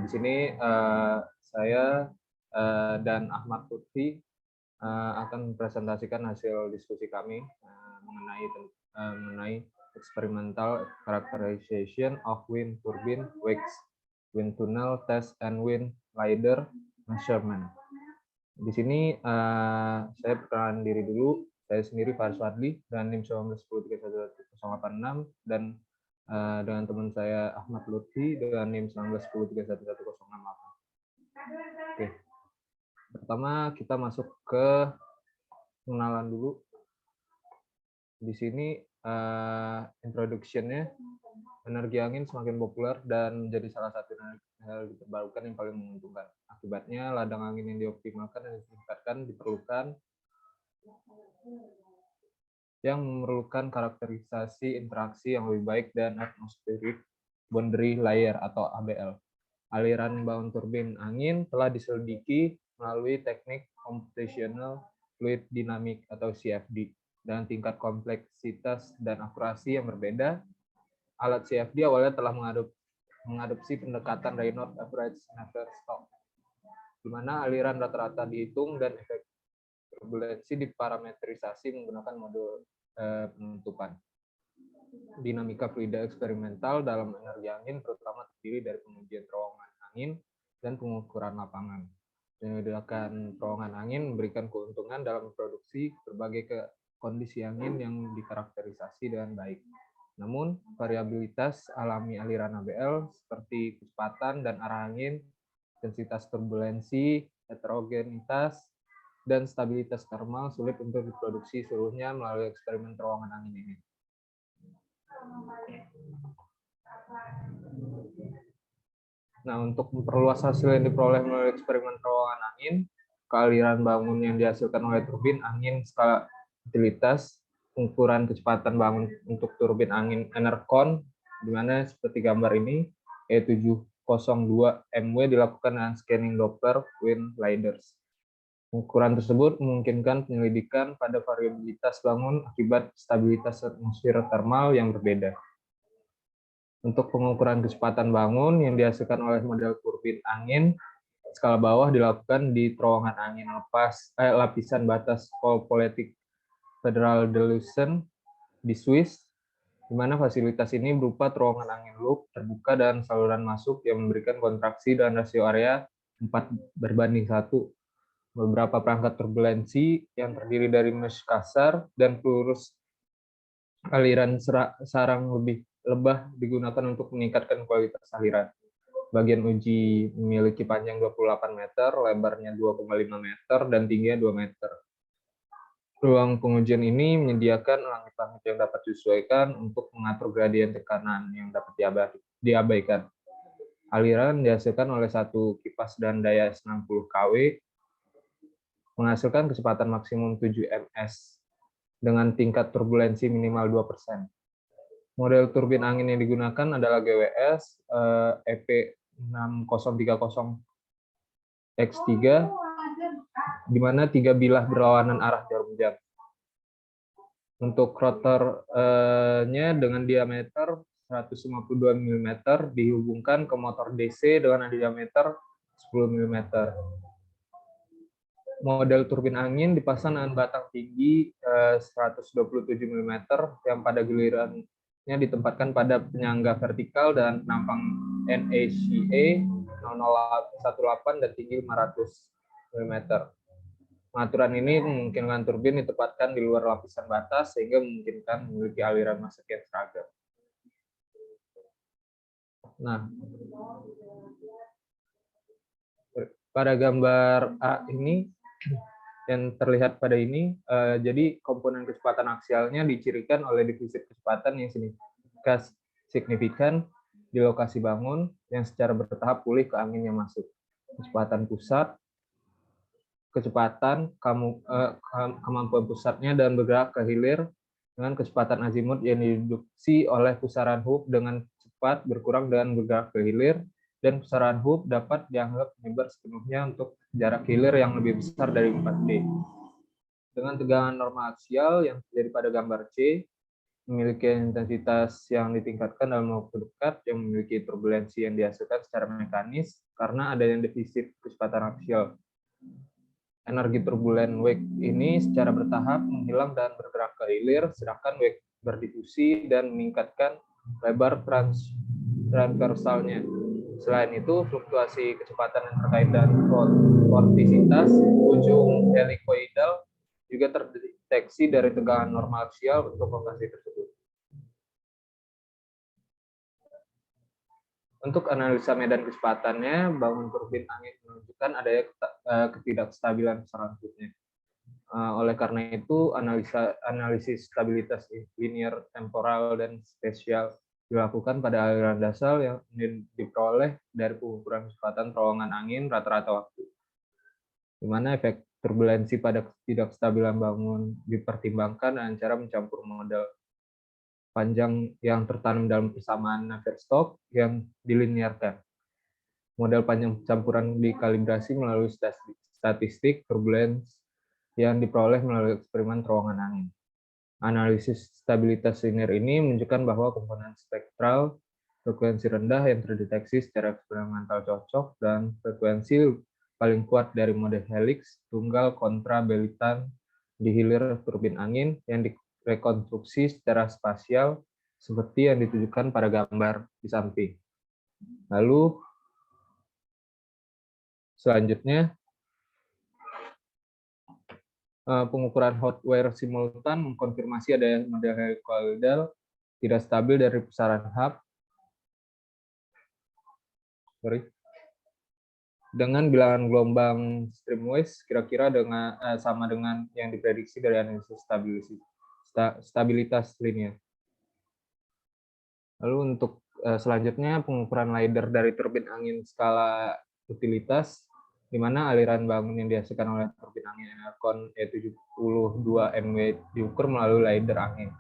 Di sini saya dan Ahmad Lutfi akan mempresentasikan hasil diskusi kami mengenai experimental characterization of wind turbine wakes, wind tunnel test, and wind lidar measurement. Di sini saya perkenalan diri dulu. Saya sendiri Faris Fadli dan NIM 1910311086 dan dengan teman saya Ahmad Lutfi dengan NIM 1910311068. Oke. Pertama kita masuk ke pengenalan dulu. Di sini introduction-nya, energi angin semakin populer dan menjadi salah satu energi terbarukan yang paling menguntungkan. Akibatnya, ladang angin yang dioptimalkan dan ditingkatkan yang memerlukan karakterisasi interaksi yang lebih baik dan atmospheric boundary layer atau ABL. Aliran bangun turbin angin telah diselidiki melalui teknik computational fluid dynamic atau CFD dengan tingkat kompleksitas dan akurasi yang berbeda. Alat CFD awalnya telah mengadopsi pendekatan Raynaud average never stop, di mana aliran rata-rata dihitung dan efek turbulensi diparametrisasi menggunakan mode penutupan. Dinamika fluida eksperimental dalam energi angin terutama terdiri dari pengujian terowongan angin dan pengukuran lapangan. Penyediakan terowongan angin memberikan keuntungan dalam memproduksi berbagai kondisi angin yang dikarakterisasi dengan baik. Namun, variabilitas alami aliran ABL seperti kecepatan dan arah angin, intensitas turbulensi, heterogenitas, dan stabilitas termal sulit untuk diproduksi seluruhnya melalui eksperimen terowongan angin ini. Nah, untuk memperluas hasil yang diperoleh melalui eksperimen terowongan angin, kealiran bangun yang dihasilkan oleh turbin angin skala utilitas, ukuran kecepatan bangun untuk turbin angin Enercon, di mana seperti gambar ini, E702 MW dilakukan dengan scanning Doppler wind lidars. Ukuran tersebut memungkinkan penyelidikan pada variabilitas bangun akibat stabilitas atmosfer termal yang berbeda. Untuk pengukuran kecepatan bangun yang dihasilkan oleh model turbin angin, skala bawah dilakukan di terowongan angin lapisan batas Poletic Federal Delusion di Swiss, di mana fasilitas ini berupa terowongan angin loop terbuka dan saluran masuk yang memberikan kontraksi dan rasio area 4:1. Beberapa perangkat turbulensi yang terdiri dari mesh kasar dan pelurus aliran sarang lebih lebah digunakan untuk meningkatkan kualitas aliran. Bagian uji memiliki panjang 28 meter, lebarnya 2,5 meter, dan tingginya 2 meter. Ruang pengujian ini menyediakan langit-langit yang dapat disesuaikan untuk mengatur gradien tekanan yang dapat diabaikan. Aliran dihasilkan oleh satu kipas dan daya 60 kW, menghasilkan kecepatan maksimum 7 ms dengan tingkat turbulensi minimal 2%. Model turbin angin yang digunakan adalah GWS EP6030X3, di mana 3 bilah berlawanan arah jarum jam. Untuk rotornya dengan diameter 152 mm dihubungkan ke motor DC dengan diameter 10 mm. Model turbin angin dipasang dengan batang tinggi 127 mm yang pada gilirannya ditempatkan pada penyangga vertikal dan penampang NACA 0018 dan tinggi 500 mm. Pengaturan ini memungkinkan turbin ditempatkan di luar lapisan batas sehingga memungkinkan memiliki aliran masuk yang seragam. Nah, pada gambar A ini yang terlihat pada ini, jadi komponen kecepatan aksialnya dicirikan oleh defisit kecepatan yang signifikan di lokasi bangun yang secara bertahap pulih ke angin yang masuk. Kecepatan pusat, kecepatan, kemampuan pusatnya dan bergerak ke hilir dengan kecepatan azimut yang diduksi oleh pusaran hub dengan cepat berkurang dan bergerak ke hilir, dan pusaran hub dapat dianggap menyebar sepenuhnya untuk jarak hilir yang lebih besar dari 4D. Dengan tegangan normal aksial yang terjadi pada gambar C, memiliki intensitas yang ditingkatkan dalam waktu dekat, yang memiliki turbulensi yang dihasilkan secara mekanis karena adanya defisit kecepatan aksial. Energi turbulen wake ini secara bertahap menghilang dan bergerak ke hilir, sedangkan wake berdifusi dan meningkatkan lebar transversalnya. Selain itu, fluktuasi kecepatan yang terkait dengan vortisitas ujung helikoidal juga terdeteksi dari tegangan normal aksial untuk lokasi tersebut. Untuk analisa medan kecepatannya, bangun turbin angin menunjukkan adanya ketidakstabilan selanjutnya. Oleh karena itu, analisis stabilitas linear, temporal, dan spesial dilakukan pada aliran dasar yang diperoleh dari pengukuran kecepatan terowongan angin rata-rata waktu, di mana efek turbulensi pada ketidakstabilan bangun dipertimbangkan dengan cara mencampur model panjang yang tertanam dalam persamaan Navier-Stokes yang dilinearkan. Model panjang campuran dikalibrasi melalui statistik turbulence yang diperoleh melalui eksperimen terowongan angin. Analisis stabilitas linear ini menunjukkan bahwa komponen spektral frekuensi rendah yang terdeteksi secara eksperimental cocok dan frekuensi paling kuat dari model helix tunggal kontra belitan di hilir turbin angin yang direkonstruksi secara spasial seperti yang ditujukan pada gambar di samping. Lalu selanjutnya pengukuran hotwire simultan mengkonfirmasi adanya model helicoidal tidak stabil dari pusaran hub dengan bilangan gelombang streamways kira-kira sama dengan yang diprediksi dari analisis stabilitas linear. Lalu untuk selanjutnya pengukuran LiDAR dari turbin angin skala utilitas, di mana aliran bangun yang dihasilkan oleh turbin angin Enercon E72 MW diukur melalui LiDAR angin.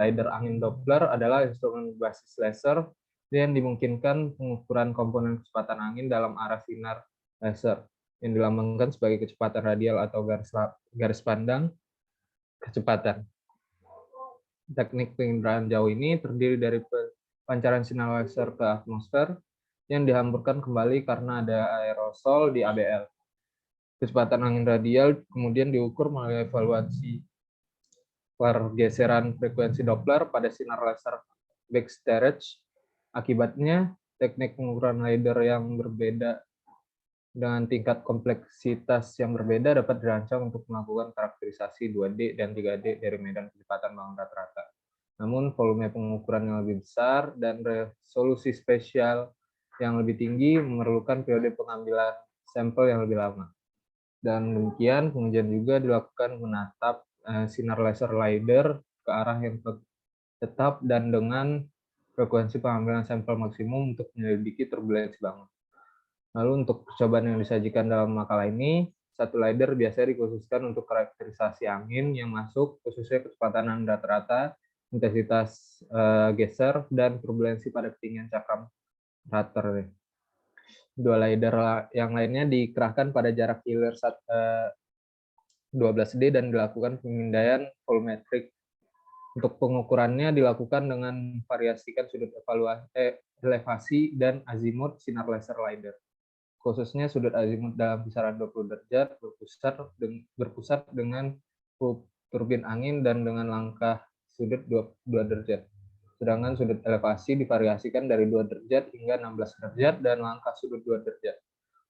LiDAR angin Doppler adalah instrumen berbasis laser yang dimungkinkan pengukuran komponen kecepatan angin dalam arah sinar laser yang dilambangkan sebagai kecepatan radial atau garis pandang kecepatan. Teknik penginderaan jauh ini terdiri dari pancaran sinar laser ke atmosfer yang dihamburkan kembali karena ada aerosol di ABL. Kecepatan angin radial kemudian diukur melalui evaluasi pergeseran frekuensi Doppler pada sinar laser backstage. Akibatnya, teknik pengukuran LiDAR yang berbeda dengan tingkat kompleksitas yang berbeda dapat dirancang untuk melakukan karakterisasi 2D dan 3D dari medan kecepatan bangun rata-rata. Namun, volume pengukuran yang lebih besar dan resolusi spesial yang lebih tinggi memerlukan periode pengambilan sampel yang lebih lama. Dan demikian, pengujian juga dilakukan menatap sinar laser LiDAR ke arah yang tetap dan dengan frekuensi pengambilan sampel maksimum untuk menyelidiki turbulensi bangun. Lalu untuk percobaan yang disajikan dalam makalah ini, satu LiDAR biasanya dikhususkan untuk karakterisasi angin yang masuk, khususnya kecepatan angin rata-rata, intensitas geser, dan turbulensi pada ketinggian cakram rater. Dua LiDAR yang lainnya dikerahkan pada jarak hilir 12D dan dilakukan pemindaian volumetrik. Untuk pengukurannya dilakukan dengan variasikan sudut elevasi dan azimut sinar laser LiDAR. Khususnya sudut azimut dalam kisaran 20 derajat berpusat dengan turbin angin dan dengan langkah sudut 2 derajat. Sedangkan sudut elevasi divariasikan dari 2 derajat hingga 16 derajat dan langkah sudut 2 derajat.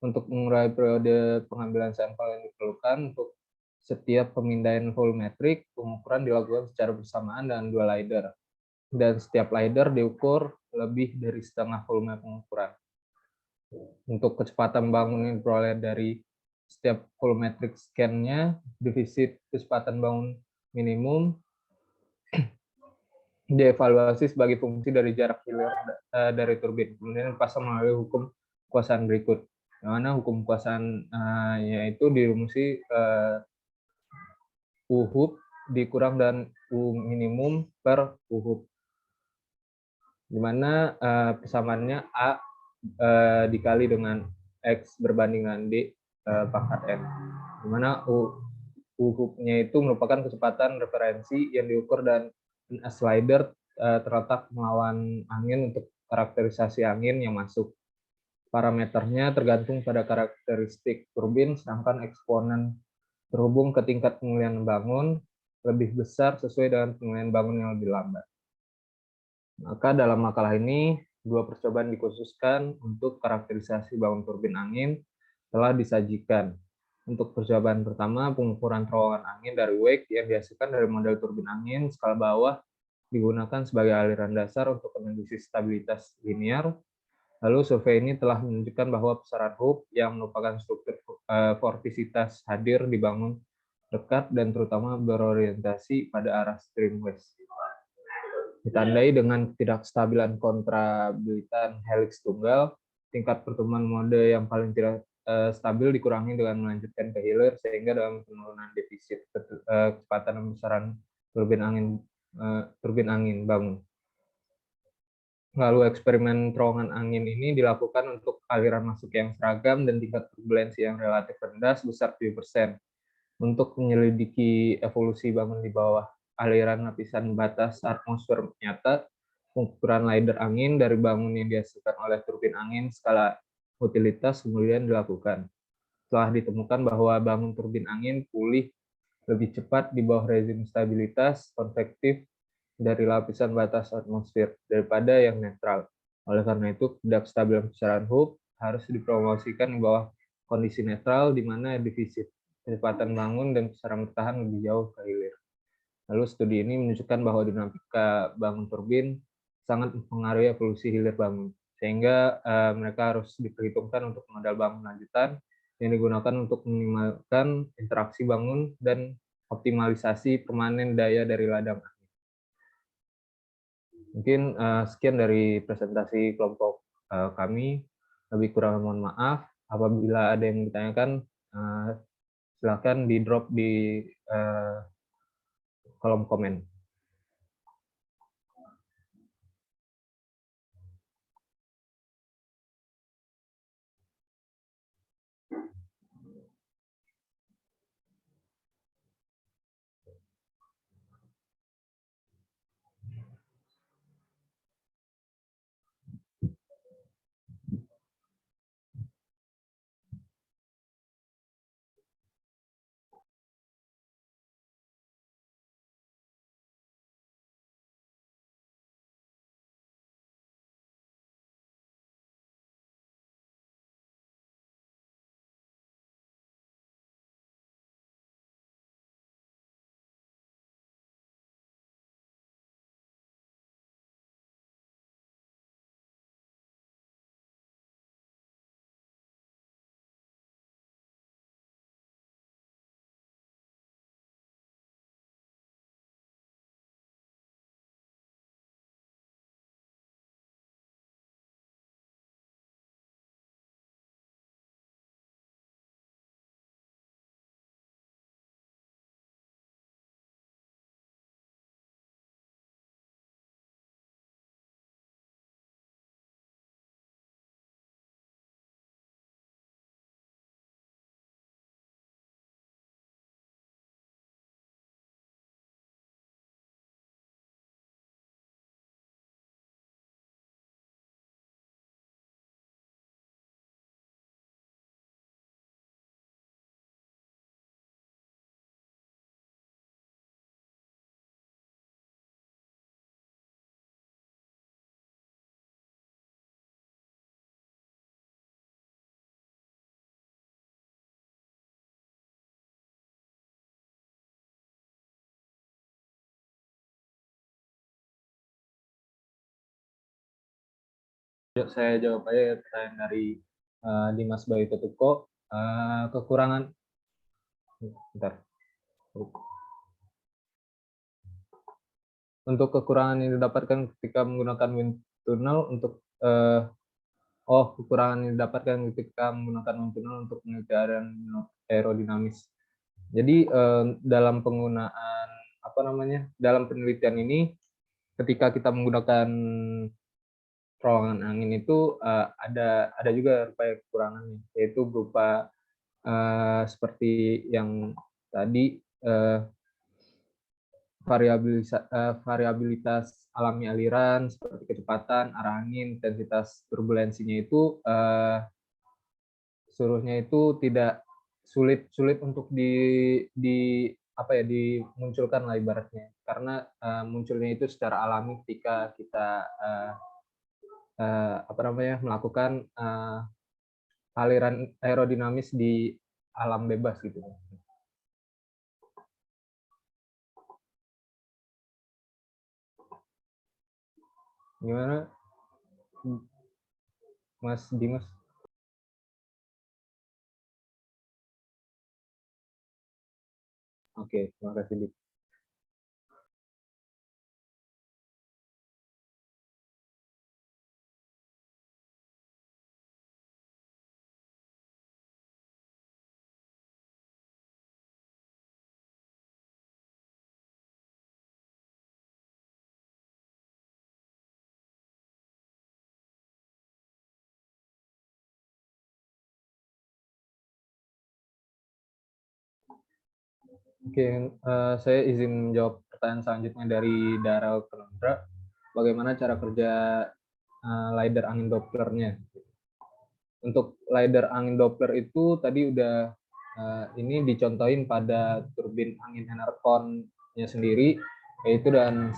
Untuk mengurai periode pengambilan sampel yang diperlukan untuk setiap pemindaian volumetrik, pengukuran dilakukan secara bersamaan dengan 2 LiDAR. Dan setiap LiDAR diukur lebih dari setengah volume pengukuran. Untuk kecepatan bangun yang diperoleh dari setiap volumetric scan-nya, defisit kecepatan bangun minimum dievaluasi sebagai fungsi dari jarak hilir dari turbin. Kemudian dipasang melalui hukum kekuasaan berikut. Yang mana hukum kekuasaan yaitu dirumusi U hub dikurang dan U minimum per U hub. Di mana persamaannya A dikali dengan X berbanding dengan D pangkat N. Di mana U hubnya itu merupakan kecepatan referensi yang diukur dan slider terletak melawan angin untuk karakterisasi angin yang masuk. Parameternya tergantung pada karakteristik turbin, sedangkan eksponen terhubung ke tingkat pengelian bangun lebih besar sesuai dengan pengelian bangun yang lebih lambat. Maka dalam makalah ini, 2 percobaan dikhususkan untuk karakterisasi bangun turbin angin telah disajikan. Untuk percobaan pertama, pengukuran terowongan angin dari wake yang dihasilkan dari model turbin angin skala bawah digunakan sebagai aliran dasar untuk analisis stabilitas linear. Lalu survei ini telah menunjukkan bahwa pusaran hub yang merupakan struktur vortisitas hadir di bangun dekat dan terutama berorientasi pada arah stream west. Ditandai dengan ketidakstabilan kontrabilitan helix tunggal, tingkat pertumbuhan mode yang paling tidak stabil dikurangi dengan melanjutkan ke hilir, sehingga dalam penurunan defisit kecepatan dan besaran turbin angin bangun. Lalu eksperimen terowongan angin ini dilakukan untuk aliran masuk yang seragam dan tingkat turbulensi yang relatif rendah sebesar 7%. Untuk menyelidiki evolusi bangun di bawah aliran lapisan batas atmosfer nyata, pengukuran lidar angin dari bangun yang dihasilkan oleh turbin angin skala utilitas kemudian dilakukan. Telah ditemukan bahwa bangun turbin angin pulih lebih cepat di bawah rezim stabilitas konvektif dari lapisan batas atmosfer daripada yang netral. Oleh karena itu, ketidakstabilan pusaran hub harus dipromosikan di bawah kondisi netral, di mana defisit kecepatan bangun dan pusaran bertahan lebih jauh ke hilir. Lalu studi ini menunjukkan bahwa dinamika bangun turbin sangat mempengaruhi evolusi hilir bangun, sehingga mereka harus diperhitungkan untuk modal bangun lanjutan yang digunakan untuk meminimalkan interaksi bangun dan optimalisasi permanen daya dari ladang. Mungkin sekian dari presentasi kelompok kami. Lebih kurang mohon maaf. Apabila ada yang ditanyakan, silakan di-drop di kolom komen. Saya jawab aja pertanyaan dari Dimas Bayu Tetuko. Kekurangan, bentar. Untuk kekurangan yang didapatkan ketika menggunakan wind tunnel untuk kekurangan yang didapatkan ketika menggunakan wind tunnel untuk penelitian aerodinamis. Jadi dalam penggunaan dalam penelitian ini ketika kita menggunakan terowongan angin itu ada juga kekurangannya, yaitu berupa seperti yang tadi variabilitas alami aliran seperti kecepatan, arah angin, intensitas turbulensinya itu seluruhnya itu tidak sulit untuk di apa ya dimunculkan lah ibaratnya, karena munculnya itu secara alami ketika kita apa namanya melakukan aliran aerodinamis di alam bebas gitu. Gimana, Mas Dimas? Oke, terima kasih. Oke, saya izin menjawab pertanyaan selanjutnya dari Daryl Kenondra. Bagaimana cara kerja LiDAR angin Dopplernya? Untuk LiDAR angin Doppler itu tadi udah ini dicontohin pada turbin angin Enercon-nya sendiri, yaitu dan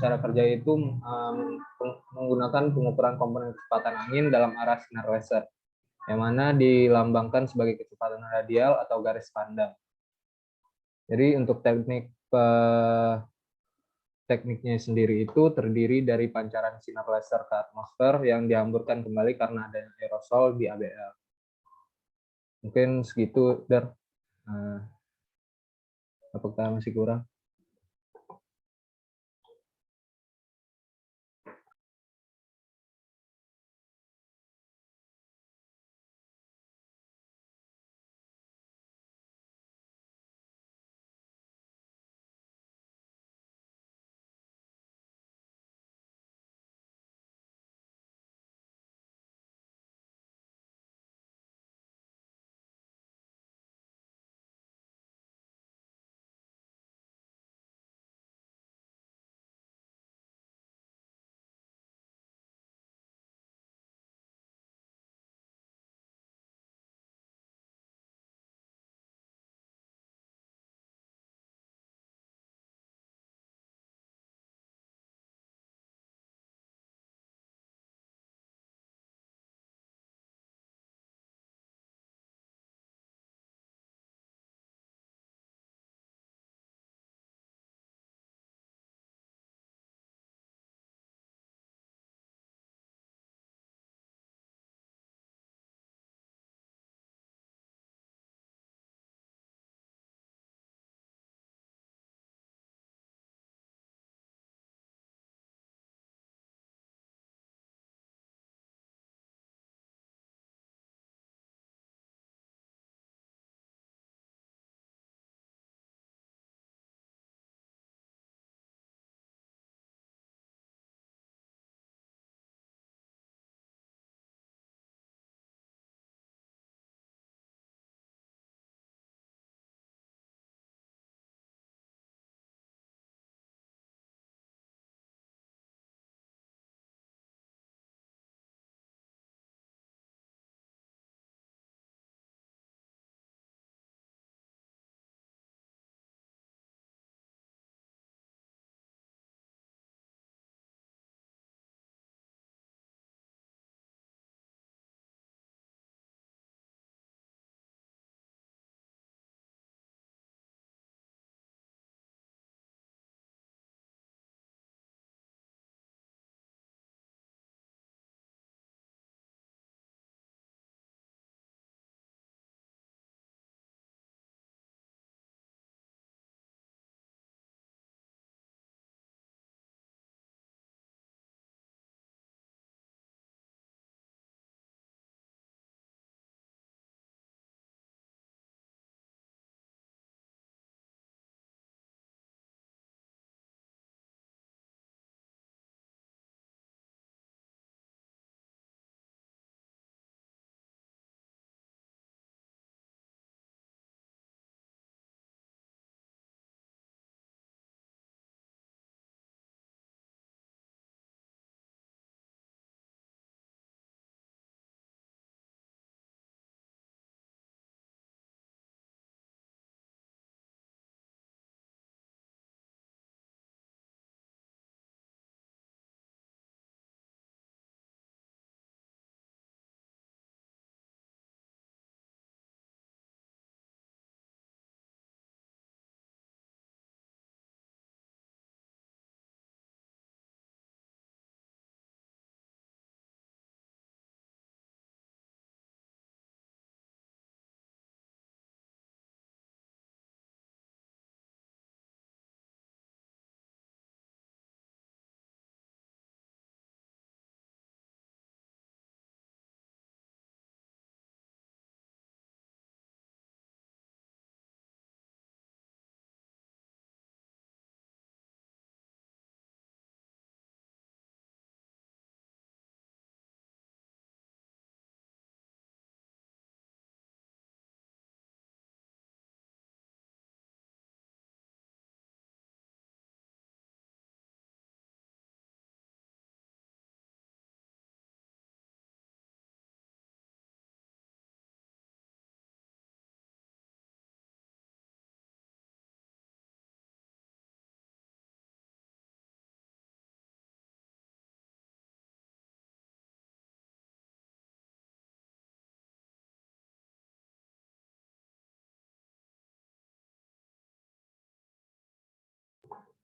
cara kerja itu menggunakan pengukuran komponen kecepatan angin dalam arah sinar laser, yang mana dilambangkan sebagai kecepatan radial atau garis pandang. Jadi untuk tekniknya sendiri itu terdiri dari pancaran sinar laser ke atmosfer yang dihamburkan kembali karena adanya aerosol di ABL. Mungkin segitu, Dar. Apakah masih kurang?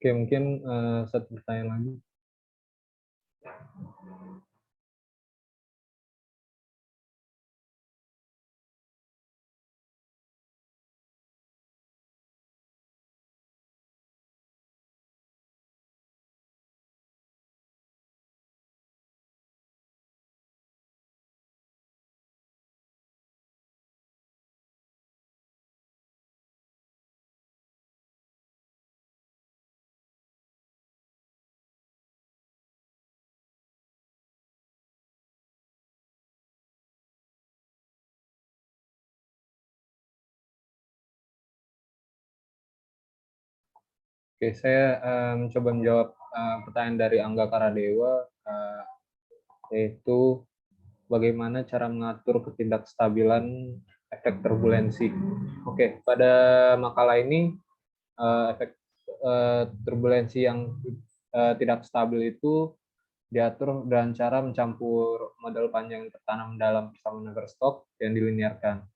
Oke, mungkin satu pertanyaan lagi. Oke, saya mencoba menjawab pertanyaan dari Angga Karadewa, yaitu bagaimana cara mengatur ketidakstabilan efek turbulensi. Oke, pada makalah ini efek turbulensi yang tidak stabil itu diatur dengan cara mencampur model panjang yang tertanam dalam persamaan Navier-Stokes yang dilinearkan.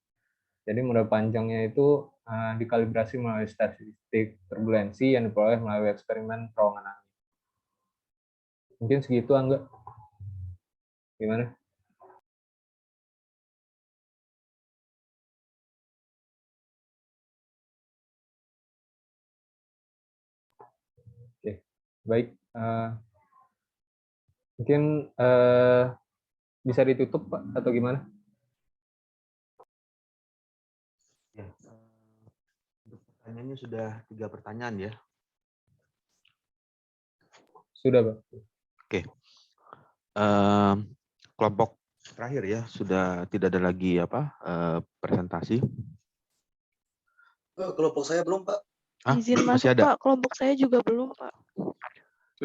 Jadi model panjangnya itu dikalibrasi melalui statistik turbulensi yang diperoleh melalui eksperimen terowongan angin. Mungkin segitu, Angga. Gimana? Oke, baik. Mungkin bisa ditutup, Pak, atau gimana? Ya, untuk pertanyaannya sudah 3 pertanyaan ya. Sudah, Pak. Oke. Kelompok terakhir ya, sudah tidak ada lagi presentasi. Kelompok saya belum, Pak. Izin masuk, masih ada? Pak. Kelompok saya juga belum, Pak.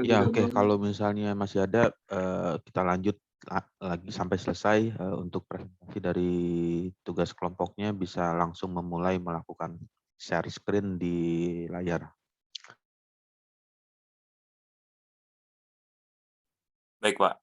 Ya, oke. Kalau misalnya masih ada, kita lanjut lagi sampai selesai. Untuk presentasi dari tugas kelompoknya bisa langsung memulai melakukan share screen di layar. Baik, Pak.